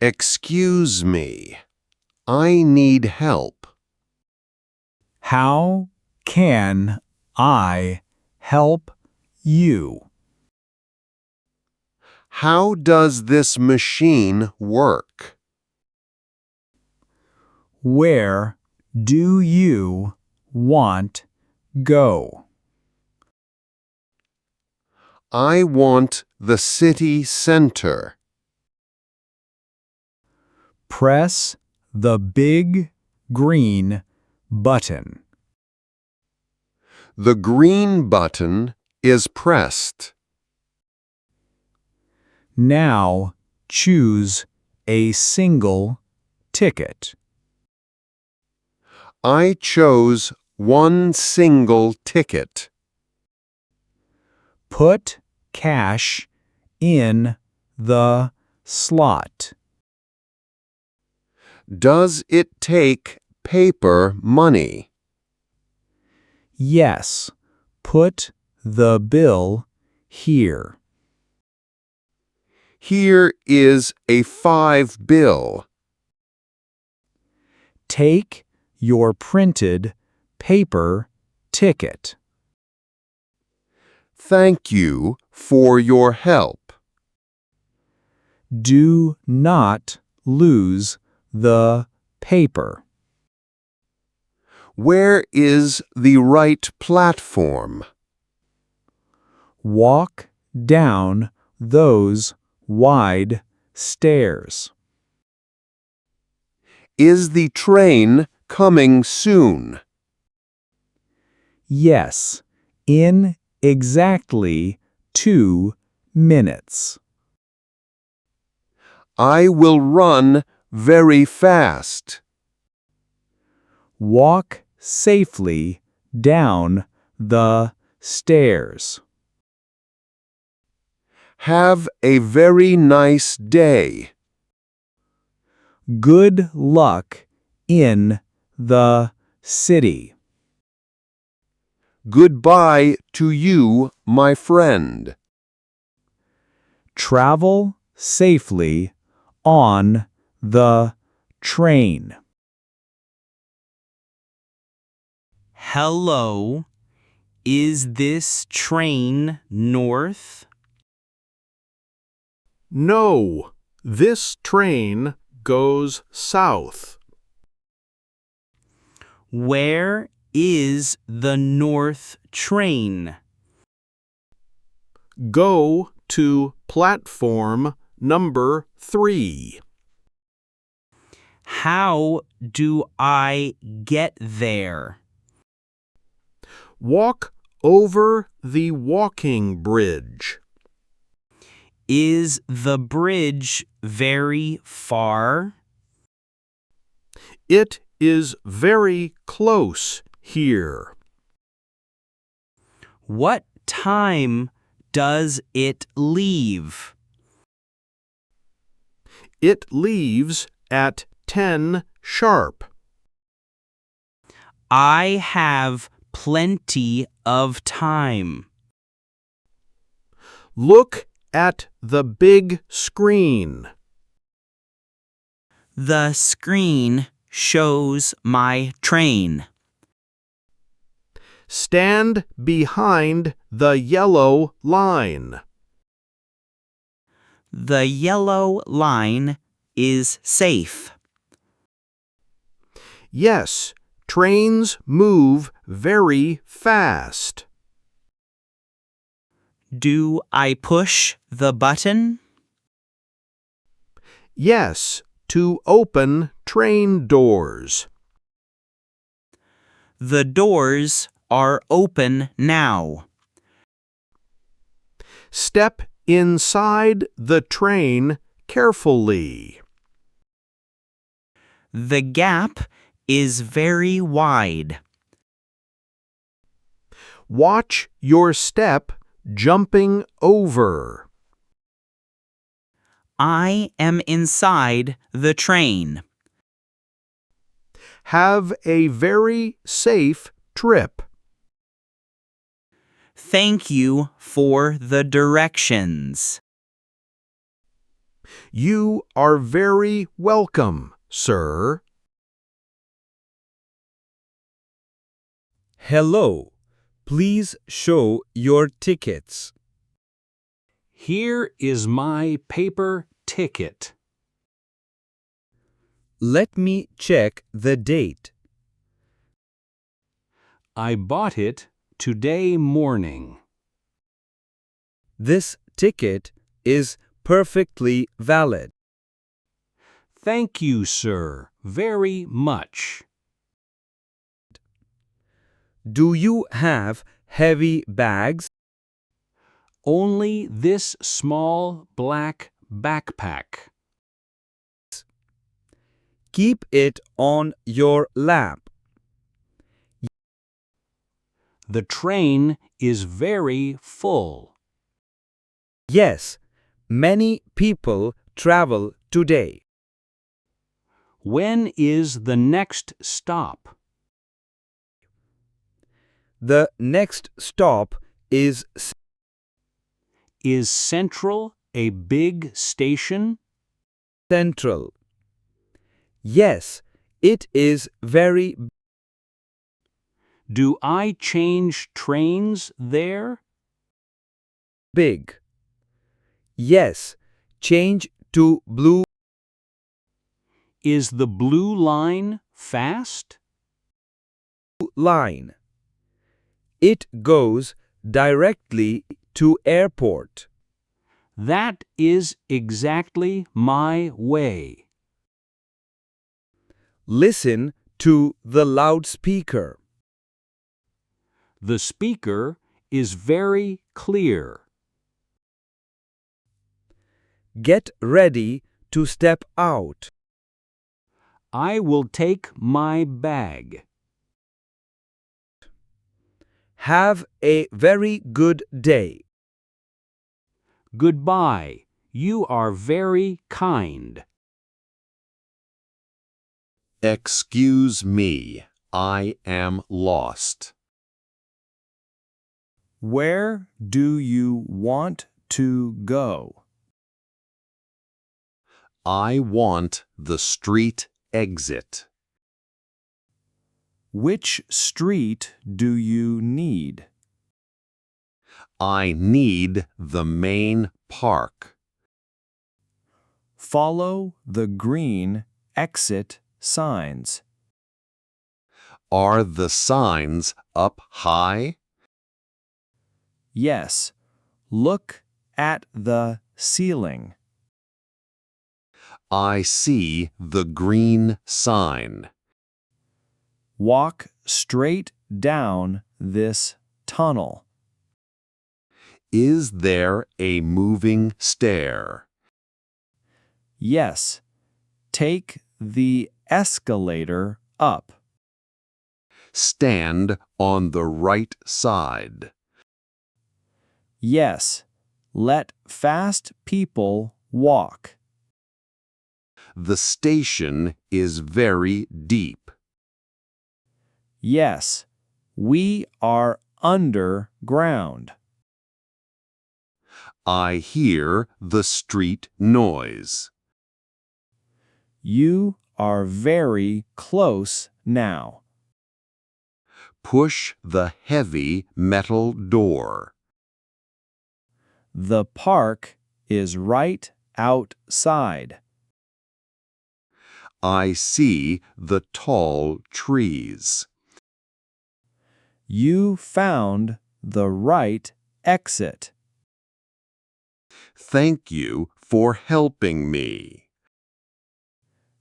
Excuse me. I need help. How can I help you? How does this machine work? Where do you want go? I want the city center. Press the big green button. The green button is pressed. Now choose a single ticket. I chose one single ticket. Put cash in the slot. Does it take paper money? Yes, put the bill here. Here is a $5 bill. Take your printed paper ticket. Thank you for your help. Do not lose the paper. Where is the right platform? Walk down those wide stairs. Is the train coming soon? Yes, in exactly 2 minutes. I will run very fast. Walk safely down the stairs. Have a very nice day. Good luck in the city. Goodbye to you, my friend. Travel safely on the train. Hello, is this train north? No, this train goes south. Where is the north train? Go to platform number 3. How do I get there? Walk over the walking bridge. Is the bridge very far? It is very close here. What time does it leave? It leaves at 10 sharp. I have plenty of time. Look at the big screen. The screen shows my train. Stand behind the yellow line. The yellow line is safe. Yes, trains move very fast. Do I push the button? Yes, to open train doors. The doors are open now. Step inside the train carefully. The gap is very wide. Watch your step jumping over. I am inside the train. Have a very safe trip. Thank you for the directions. You are very welcome, sir. Hello. Please show your tickets. Here is my paper ticket. Let me check the date. I bought it today morning. This ticket is perfectly valid. Thank you, sir, very much. Do you have heavy bags? Only this small black backpack. Keep it on your lap. The train is very full. Yes, many people travel today. When is the next stop? The next stop is Is Central a big station? Central. Yes, it is very Do I change trains there? big. Yes, change to blue Is the blue line fast? line. It goes directly to airport. That is exactly my way. Listen to the loudspeaker. The speaker is very clear. Get ready to step out. I will take my bag. Have a very good day. Goodbye. You are very kind. Excuse me, I am lost. Where do you want to go? I want the street exit. Which street do you need? I need the main park. Follow the green exit signs. Are the signs up high? Yes, look at the ceiling. I see the green sign. Walk straight down this tunnel. Is there a moving stair? Yes, take the escalator up. Stand on the right side. Yes, let fast people walk. The station is very deep. Yes, we are underground. I hear the street noise. You are very close now. Push the heavy metal door. The park is right outside. I see the tall trees. You found the right exit. Thank you for helping me.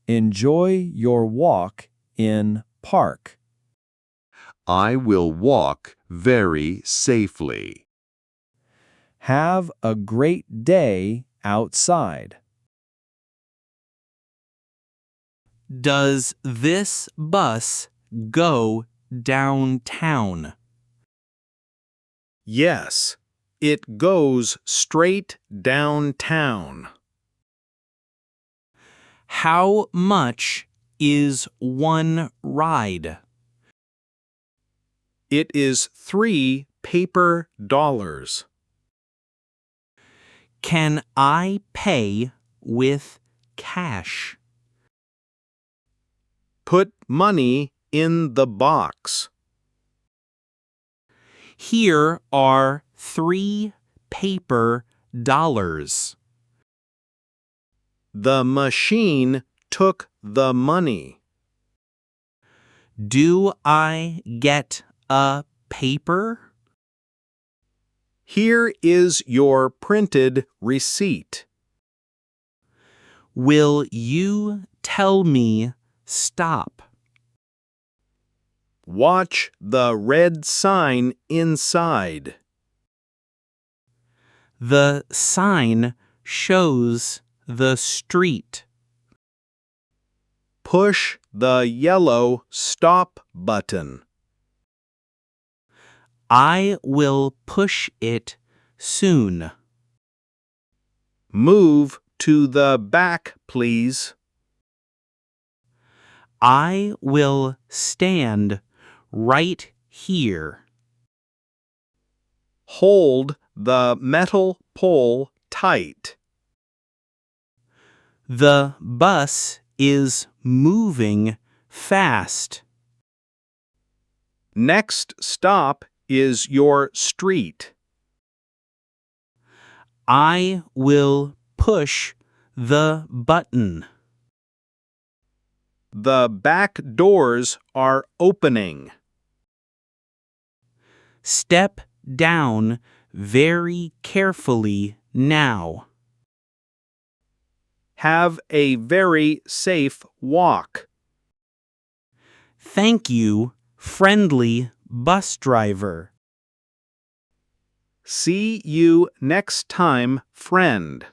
Enjoy your walk in park. I will walk very safely. Have a great day outside. Does this bus go downtown? Yes, it goes straight downtown. How much is one ride? It is 3 paper dollars. Can I pay with cash. Put money in the box. Here are 3 paper dollars. The machine took the money. Do I get a paper? Here is your printed receipt. Will you tell me stop? Watch the red sign inside. The sign shows the street. Push the yellow stop button. I will push it soon. Move to the back, please. I will stand right here. Hold the metal pole tight. The bus is moving fast. Next stop is your street. I will push the button. The back doors are opening. Step down very carefully now. Have a very safe walk. Thank you, friendly bus driver. See you next time, friend.